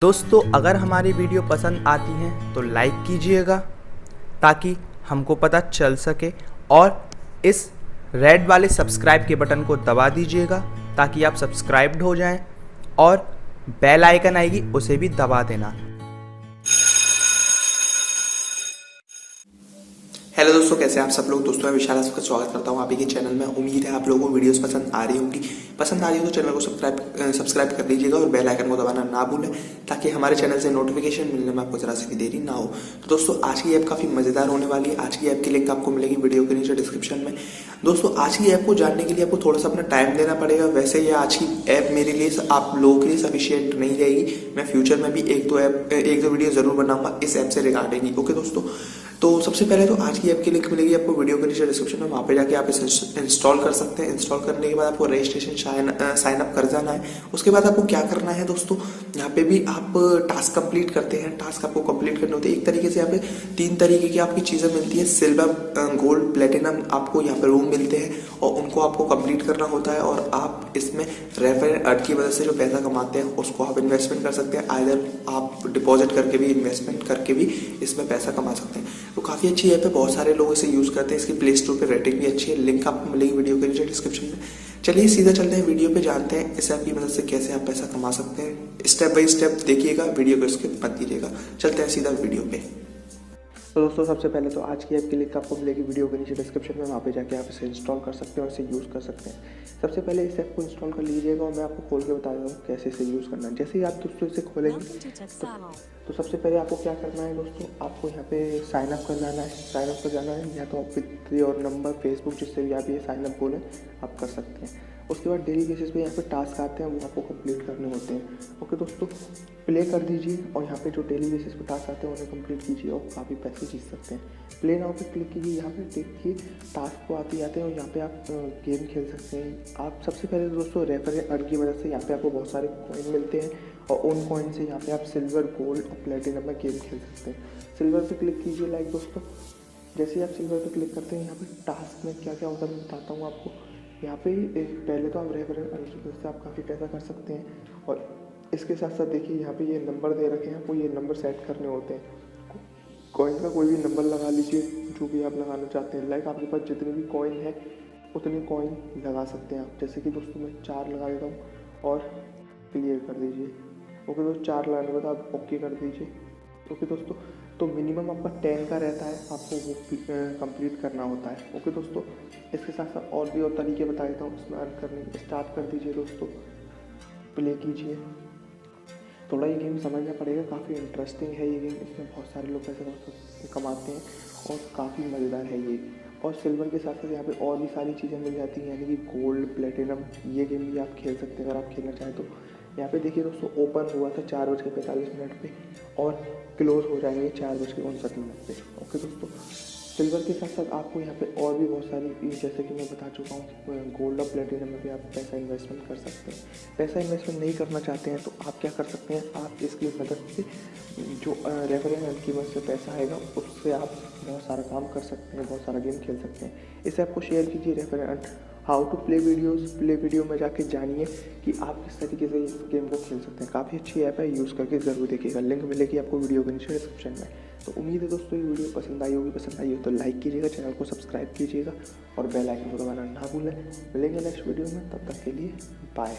दोस्तों अगर हमारी वीडियो पसंद आती हैं तो लाइक कीजिएगा ताकि हमको पता चल सके, और इस रेड वाले सब्सक्राइब के बटन को दबा दीजिएगा ताकि आप सब्सक्राइब्ड हो जाएं, और बेल आइकन आएगी उसे भी दबा देना। हेलो दोस्तों, कैसे हैं आप सब लोग। दोस्तों मैं विशाल आपका स्वागत करता हूं आप ही के चैनल में। उम्मीद है आप लोगों को वीडियोस पसंद आ रही होंगी। पसंद आ रही हो तो चैनल को सब्सक्राइब कर लीजिएगा और बेल आइकन को दबाना ना भूलें ताकि हमारे चैनल से नोटिफिकेशन मिलने में आपको जरा सी भी देरी ना हो। तो दोस्तों आज की ऐप काफ़ी मज़ेदार होने वाली है। आज की ऐप की लिंक आपको मिलेगी वीडियो के नीचे डिस्क्रिप्शन में। दोस्तों आज की ऐप को जानने के लिए आपको थोड़ा सा अपना टाइम देना पड़ेगा। वैसे ये आज की ऐप मेरे लिए, आप लोगों के लिए सफिशिएंट नहीं रहेगी। मैं फ्यूचर में भी एक दो वीडियो जरूर बनाऊंगा इस ऐप से रिगार्डिंग। ओके दोस्तों, तो सबसे पहले तो आज की ऐप की लिंक मिलेगी आपको वीडियो के नीचे डिस्क्रिप्शन में। वहाँ पे जाके आप इसे इंस्टॉल कर सकते हैं। इंस्टॉल करने के बाद आपको रजिस्ट्रेशन साइन अप कर जाना है। उसके बाद आपको क्या करना है दोस्तों, यहाँ पे भी आप टास्क कंप्लीट करते हैं। टास्क आपको कंप्लीट करने होते हैं। एक तरीके से यहाँ पे 3 तरीके की आपकी चीज़ें मिलती है। सिल्वर, गोल्ड, प्लेटिनम आपको यहाँ पे रूम मिलते हैं और उनको आपको कंप्लीट करना होता है। और आप इसमें रेफर अर्थ की वजह से जो पैसा कमाते हैं उसको आप इन्वेस्टमेंट कर सकते हैं। आइदर आप डिपॉजिट करके भी, इन्वेस्टमेंट करके भी इसमें पैसा कमा सकते हैं। तो काफ़ी अच्छी ऐप है, बहुत सारे लोग इसे यूज़ करते हैं। इसकी प्ले स्टोर पे रेटिंग भी अच्छी है। लिंक आपको मिलेगी वीडियो के नीचे डिस्क्रिप्शन में। चलिए सीधा चलते हैं वीडियो पे, जानते हैं इस ऐप की मदद से कैसे आप पैसा कमा सकते हैं। स्टेप बाय स्टेप देखिएगा, वीडियो को स्किप मत कीजिएगा। चलते हैं सीधा वीडियो पे। तो दोस्तों सबसे पहले तो आज की ऐप की लिंक आपको मिलेगी वीडियो के नीचे डिस्क्रिप्शन में। वहाँ पे जाके आप इसे इंस्टॉल कर सकते हैं और इसे यूज़ कर सकते हैं। सबसे पहले इस ऐप को इंस्टॉल कर लीजिएगा और मैं आपको खोल के बता दूँ कैसे इसे यूज़ करना है। जैसे ही आप दोस्तों इसे खोलेंगे तो सबसे पहले आपको क्या करना है दोस्तों, आपको यहाँ पे साइन अप कर जाना है। साइन अप कर जाना है, या तो आप विथ योर नंबर, फेसबुक, जिससे भी आप ये साइन अप बोलें आप कर सकते हैं। उसके बाद डेली बेसिस पे यहाँ पे टास्क आते हैं, वो आपको कंप्लीट करने होते हैं। ओके दोस्तों, प्ले कर दीजिए और यहाँ पे जो डेली बेसिस पे टास्क आते हैं उन्हें कंप्लीट कीजिए और काफ़ी पैसे जीत सकते हैं। प्ले नाउ पे क्लिक कीजिए। यहाँ पे देखिए टास्क को आते हैं और यहाँ पे आप गेम खेल सकते हैं। आप सबसे पहले दोस्तों रेफर अर्न की वजह से यहाँ पे आपको बहुत सारे कॉइन मिलते हैं और उन कॉइन से यहाँ पे आप सिल्वर, गोल्ड और प्लेटिनम में गेम खेल सकते हैं। सिल्वर पे क्लिक कीजिए। लाइक दोस्तों जैसे ही आप सिल्वर पे क्लिक करते हैं, यहाँ पे टास्क में क्या क्या होता है मैं बताता हूँ आपको। यहाँ पे पहले तो आप रेफरेंस अर्न से आप काफ़ी पैसा कर सकते हैं। और इसके साथ साथ देखिए यहाँ पे ये नंबर दे रखे हैं, आपको ये नंबर सेट करने होते हैं। कॉइन का कोई भी नंबर लगा लीजिए जो भी आप लगाना चाहते हैं। लाइक आपके पास जितने भी कॉइन है उतने कॉइन लगा सकते हैं आप। जैसे कि दोस्तों मैं 4 लगा देता हूँ और क्लियर कर दीजिए। ओके दोस्तों, 4 लगाने के बाद आप ओके कर दीजिए। ओके दोस्तों, तो मिनिमम आपका 10 का रहता है, आपको वो कंप्लीट करना होता है। ओके दोस्तों, इसके साथ साथ और भी और तरीके बता देता हूँ इसमें अर्न करने के। स्टार्ट कर दीजिए दोस्तों, प्ले कीजिए। थोड़ा ये गेम समझना पड़ेगा, काफ़ी इंटरेस्टिंग है ये गेम। इसमें बहुत सारे लोग पैसे कमाते हैं और काफ़ी मज़ेदार है ये। और सिल्वर के साथ साथ यहाँ पे और भी सारी चीज़ें मिल जाती हैं, यानी कि गोल्ड, प्लेटिनम। ये गेम भी आप खेल सकते हैं अगर आप खेलना चाहें तो। यहाँ पे देखिए दोस्तों ओपन हुआ था 4:45 पे और क्लोज हो जाएंगे 4:59 पे। ओके दोस्तों, सिल्वर के साथ साथ आपको यहाँ पे और भी बहुत सारी, जैसे कि मैं बता चुका हूँ, गोल्ड और प्लेटिनम में भी आप पैसा इन्वेस्टमेंट कर सकते हैं। पैसा इन्वेस्टमेंट नहीं करना चाहते हैं तो आप क्या कर सकते हैं, आप इसकी मदद से जो रेफरेंस की मदद से पैसा आएगा उससे आप बहुत सारा काम कर सकते हैं, बहुत सारा गेम खेल सकते हैं। इस ऐप को शेयर कीजिए, reference how to play videos. Play video में जाके जानिए कि आप किस तरीके से इस गेम को खेल सकते हैं। काफ़ी अच्छी ऐप है, यूज़ करके ज़रूर देखिएगा। लिंक मिलेगी आपको वीडियो के नीचे डिस्क्रिप्शन में। तो उम्मीद है दोस्तों ये वीडियो पसंद आई होगी। पसंद आई हो तो लाइक कीजिएगा, चैनल को सब्सक्राइब कीजिएगा और बेल आइकन को दबाना ना भूलें। मिलेंगे नेक्स्ट वीडियो में, तब तक के लिए बाय।